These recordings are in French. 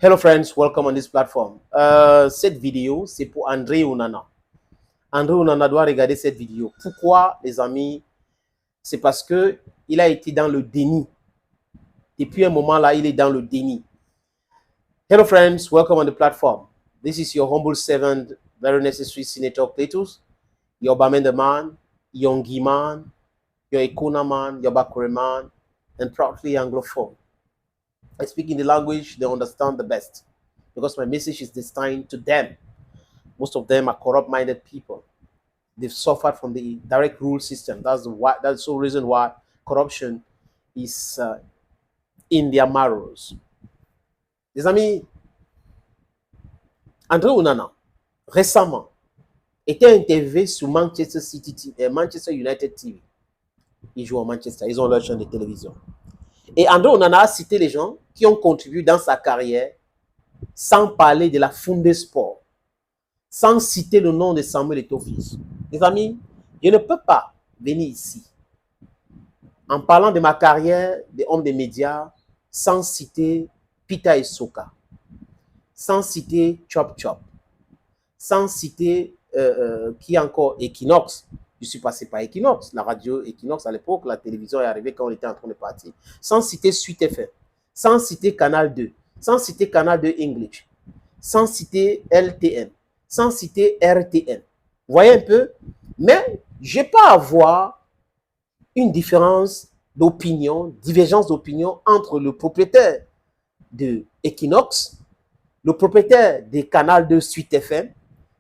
Hello friends, welcome on this platform. Cette vidéo, c'est pour André Onana. André Onana doit regarder cette vidéo. Pourquoi, les amis? C'est parce que il a été dans le déni. Depuis un moment là, il est dans le déni. Hello friends, welcome on the platform. This is your humble servant, very necessary Senator Cletus, your Bamenda man, Yongi man, your Ekuna man, your Bakure man, and proudly Anglophone. I speak in the language they understand the best because my message is destined to them. Most of them are corrupt-minded people. They've suffered from the direct rule system. That's the sole reason why corruption is in their marrows. Les amis, André Onana, récemment, était interviewé sur Manchester United TV. Ils jouent à Manchester, ils ont leur chaîne de télévision. Et André Onana a cité les gens qui ont contribué dans sa carrière sans parler de la Funde Sport, sans citer le nom de Samuel Eto'o-Fils. Les amis, je ne peux pas venir ici en parlant de ma carrière d'homme des médias sans citer Peter Esoka, sans citer Chop Chop, sans citer qui encore Equinox. Je suis passé par Equinox, la radio Equinox à l'époque, la télévision est arrivée quand on était en train de partir. Sans citer Suite FM, sans citer Canal 2, sans citer Canal 2 English, sans citer LTN, sans citer RTN. Vous voyez un peu? Mais je n'ai pas à avoir une différence d'opinion, divergence d'opinion entre le propriétaire de Equinox, le propriétaire des Canal 2 Suite FM,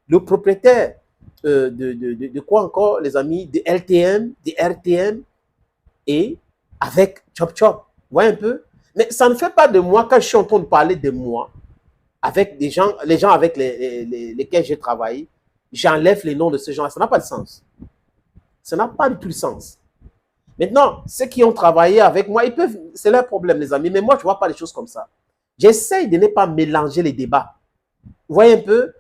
le propriétaire de quoi encore, les amis, de LTM, de RTM et avec Chop Chop. Vous voyez un peu? Mais ça ne fait pas de moi, quand je suis en train de parler de moi, avec les gens avec lesquels j'ai travaillé, j'enlève les noms de ces gens-là. Ça n'a pas de sens. Ça n'a pas du tout de sens. Maintenant, ceux qui ont travaillé avec moi, ils peuvent, c'est leur problème, les amis. Mais moi, je ne vois pas les choses comme ça. J'essaye de ne pas mélanger les débats. Vous voyez un peu?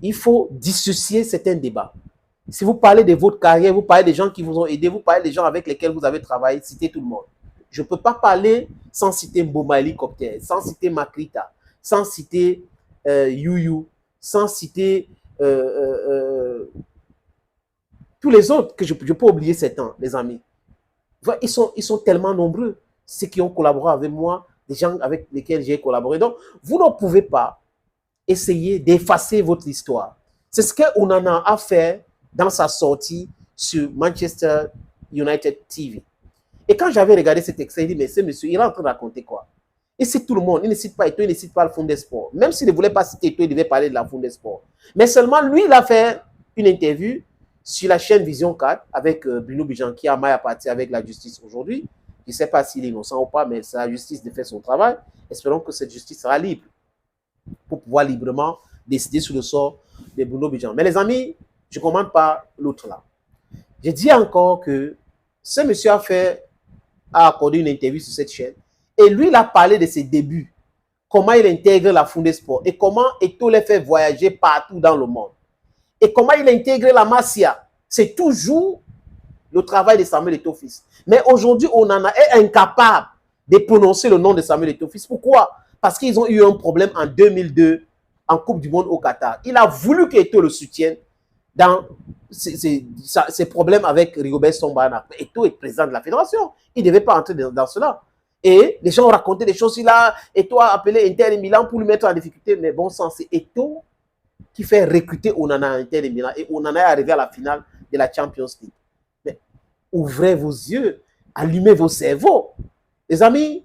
Il faut dissocier certains débats. Si vous parlez de votre carrière, vous parlez des gens qui vous ont aidé, vous parlez des gens avec lesquels vous avez travaillé, citez tout le monde. Je ne peux pas parler sans citer Mboma Hélicoptère, sans citer Makrita, sans citer Yuyu, sans citer tous les autres que je peux oublier ces temps, les amis. Ils sont tellement nombreux, ceux qui ont collaboré avec moi, des gens avec lesquels j'ai collaboré. Donc, vous ne pouvez pas essayer d'effacer votre histoire. C'est ce que Onana a fait dans sa sortie sur Manchester United TV. Et quand j'avais regardé cet extrait, il dit, mais ce monsieur, il est en train de raconter quoi? Il cite tout le monde, il ne cite pas Eto'o, il ne cite pas le Funde Sport. Même s'il ne voulait pas citer Eto'o, il devait parler de la Funde Sport. Mais seulement, lui, il a fait une interview sur la chaîne Vision 4 avec Bruno Bijan, qui a maille à partir avec la justice aujourd'hui. Je ne sais pas s'il est innocent ou pas, mais c'est la justice de faire son travail. Espérons que cette justice sera libre pour pouvoir librement décider sur le sort de Bruno Bijan. Mais les amis, je ne commande pas l'autre là. Je dis encore que ce monsieur a accordé une interview sur cette chaîne et lui, il a parlé de ses débuts, comment il intègre la Funde Sport et comment Eto'o les fait voyager partout dans le monde. Et comment il a intégré la Masia. C'est toujours le travail de Samuel Eto'o-Fils. Mais aujourd'hui, Onana est incapable de prononcer le nom de Samuel Eto'o-Fils. Pourquoi? Parce qu'ils ont eu un problème en 2002 en Coupe du Monde au Qatar. Il a voulu qu'Eto'o le soutienne dans ses problèmes avec Rigobert Song-Bana. Eto'o est président de la fédération. Il ne devait pas entrer dans cela. Et les gens ont raconté des choses. Eto'o a appelé Inter Milan pour lui mettre en difficulté. Mais bon sang, c'est Eto'o qui fait recruter Onana à Inter Milan. Et Onana est arrivé à la finale de la Champions League. Mais ouvrez vos yeux, allumez vos cerveaux. Les amis,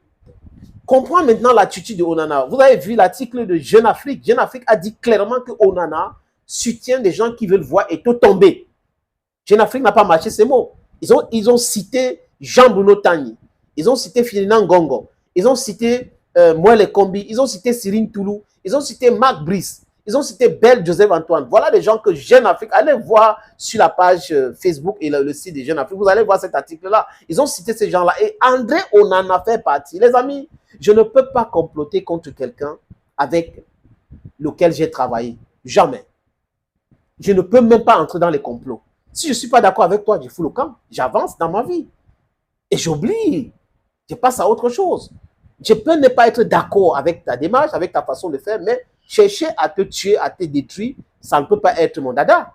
comprenez maintenant l'attitude de Onana. Vous avez vu l'article de Jeune Afrique. Jeune Afrique a dit clairement que Onana soutient des gens qui veulent voir Eto'o tomber. Jeune Afrique n'a pas marché ces mots. Ils ont cité Jean-Bruno Tagny. Ils ont cité Ferdinand Ngongo. Ils ont cité Moelle Kombi. Ils ont cité Cyril Toulou. Ils ont cité Marc Brice. Ils ont cité Belle Joseph Antoine. Voilà des gens que Jeune Afrique, allez voir sur la page Facebook et le site de Jeune Afrique, vous allez voir cet article-là. Ils ont cité ces gens-là. Et André Onana fait partie. Les amis, je ne peux pas comploter contre quelqu'un avec lequel j'ai travaillé. Jamais. Je ne peux même pas entrer dans les complots. Si je ne suis pas d'accord avec toi, je fous le camp. J'avance dans ma vie. Et j'oublie. Je passe à autre chose. Je peux ne pas être d'accord avec ta démarche, avec ta façon de faire, mais chercher à te tuer, à te détruire, ça ne peut pas être mon dada.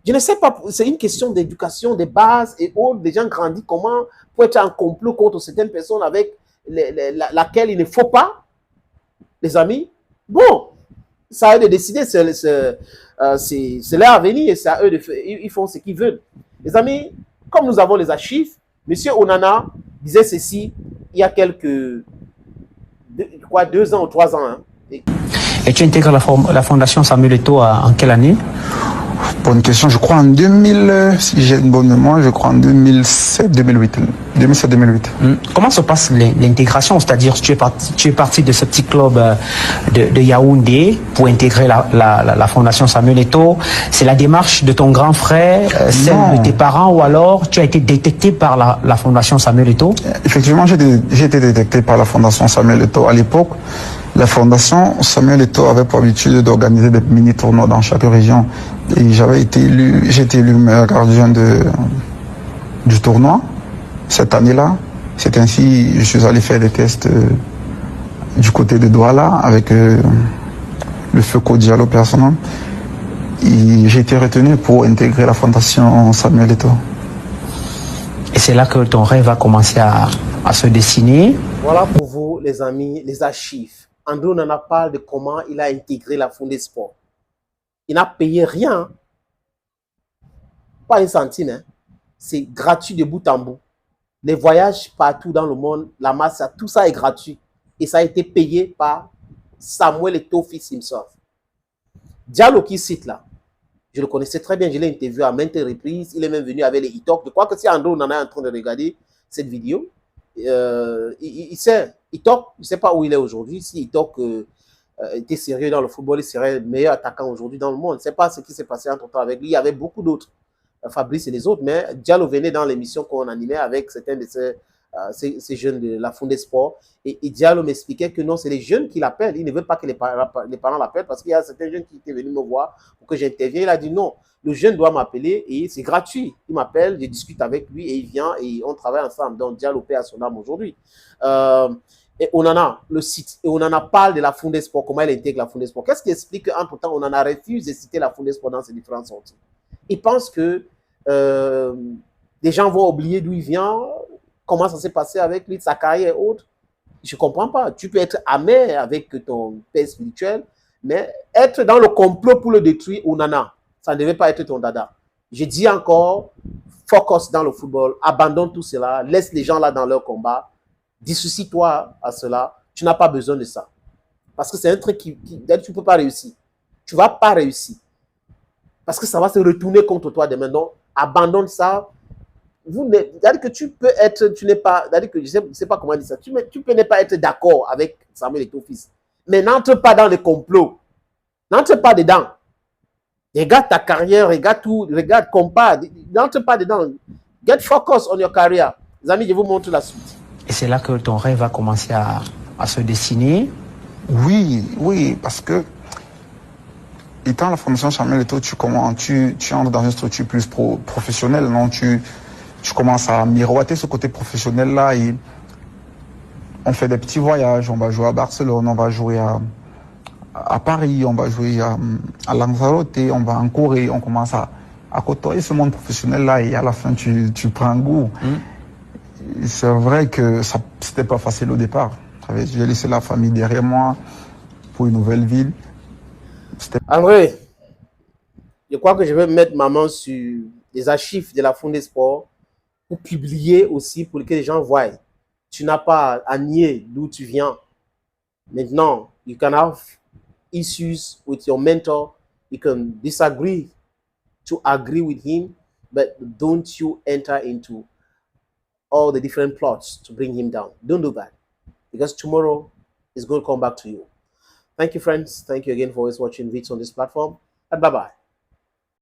Je ne sais pas, c'est une question d'éducation, de base et autres. Des gens grandissent comment pour être en complot contre certaines personnes avec laquelle il ne faut pas, les amis. Bon, ça à eux de décider, c'est leur avenir et c'est à eux de faire, ils font ce qu'ils veulent. Les amis, comme nous avons les archives, M. Onana disait ceci il y a quelques, 2 ans ou 3 ans. Hein. Et tu intègres la fondation Samuel Eto'o en quelle année? Bonne question, je crois en 2000, si j'ai une bonne mémoire, je crois en 2007-2008. 2007-2008. Comment se passe l'intégration? C'est-à-dire, tu es parti de ce petit club de Yaoundé pour intégrer la fondation Samuel Eto'o. C'est la démarche de ton grand frère, celle de tes parents, ou alors tu as été détecté par la fondation Samuel Eto'o? Effectivement, j'ai été détecté par la fondation Samuel Eto'o. À l'époque, la fondation Samuel Eto'o avait pour habitude d'organiser des mini-tournois dans chaque région. Et j'ai été élu meilleur gardien du tournoi cette année-là. C'est ainsi je suis allé faire des tests du côté de Douala avec le feu Diallo personnel. Et j'ai été retenu pour intégrer la fondation Samuel Eto'o. Et c'est là que ton rêve a commencé à se dessiner. Voilà pour vous, les amis, les archives. André Onana parle de comment il a intégré la Fondé Sport. Il n'a payé rien. Pas un centime. Hein. C'est gratuit de bout en bout. Les voyages partout dans le monde, la masse, tout ça est gratuit. Et ça a été payé par Samuel Eto'o fils himself. Diallo qui cite là, je le connaissais très bien, je l'ai interviewé à maintes reprises. Il est même venu avec les e-talk. Je crois que si André Onana est en train de regarder cette vidéo, il sait, e-talk, je ne sais pas où il est aujourd'hui. Si e-talk était sérieux dans le football, il serait le meilleur attaquant aujourd'hui dans le monde. Je ne sais pas ce qui s'est passé entre temps avec lui. Il y avait beaucoup d'autres, Fabrice et les autres, mais Diallo venait dans l'émission qu'on animait avec certains de ces jeunes de la Fondé Sport. Et Diallo m'expliquait que non, c'est les jeunes qui l'appellent. Il ne veut pas que les parents l'appellent parce qu'il y a certains jeunes qui étaient venus me voir pour que j'intervienne. Il a dit non, le jeune doit m'appeler et c'est gratuit. Il m'appelle, je discute avec lui et il vient et on travaille ensemble. Donc Diallo paie à son âme aujourd'hui. Et Onana, le site, et Onana parle de la Fondé Sport, comment elle intègre la Fondé Sport. Qu'est-ce qui explique qu'entre temps, Onana refuse de citer la Fondé Sport dans ses différentes sorties? Il pense que les gens vont oublier d'où il vient, comment ça s'est passé avec lui, sa carrière et autres. Je ne comprends pas. Tu peux être amer avec ton père spirituel, mais être dans le complot pour le détruire, Onana, ça ne devait pas être ton dada. Je dis encore, focus dans le football, abandonne tout cela, laisse les gens là dans leur combat, dissocie-toi à cela, tu n'as pas besoin de ça. Parce que c'est un truc tu ne peux pas réussir. Tu ne vas pas réussir. Parce que ça va se retourner contre toi demain. Donc, abandonne ça. C'est-à-dire que tu peux être, tu n'es pas, c'est-à-dire que je ne sais pas comment dire ça, tu peux ne pas être d'accord avec Samuel Eto'o fils. Mais n'entre pas dans les complots. N'entre pas dedans. Regarde ta carrière, regarde tout, regarde, compare. N'entre pas dedans. Get focus on your career. Les amis, je vous montre la suite. Et c'est là que ton rêve a commencé à se dessiner. Oui, parce que étant la formation Samuel Eto'o, tu entres dans une structure plus professionnelle, non? Tu commences à miroiter ce côté professionnel-là et on fait des petits voyages, on va jouer à Barcelone, on va jouer à Paris, on va jouer à Lanzarote, on va en Corée, on commence à côtoyer ce monde professionnel-là et à la fin tu prends goût. C'est vrai que c'était pas facile au départ. J'ai laissé la famille derrière moi pour une nouvelle ville. André, je crois que je vais mettre ma main sur les archives de la Fondé Sport pour publier aussi, pour que les gens voient. Tu n'as pas à nier d'où tu viens. Maintenant, you can have issues with your mentor. You can disagree to agree with him, but don't you enter into all the different plots to bring him down. Don't do that. Because tomorrow is going to come back to you. Thank you, friends. Thank you again for always watching videos on this platform. And bye-bye.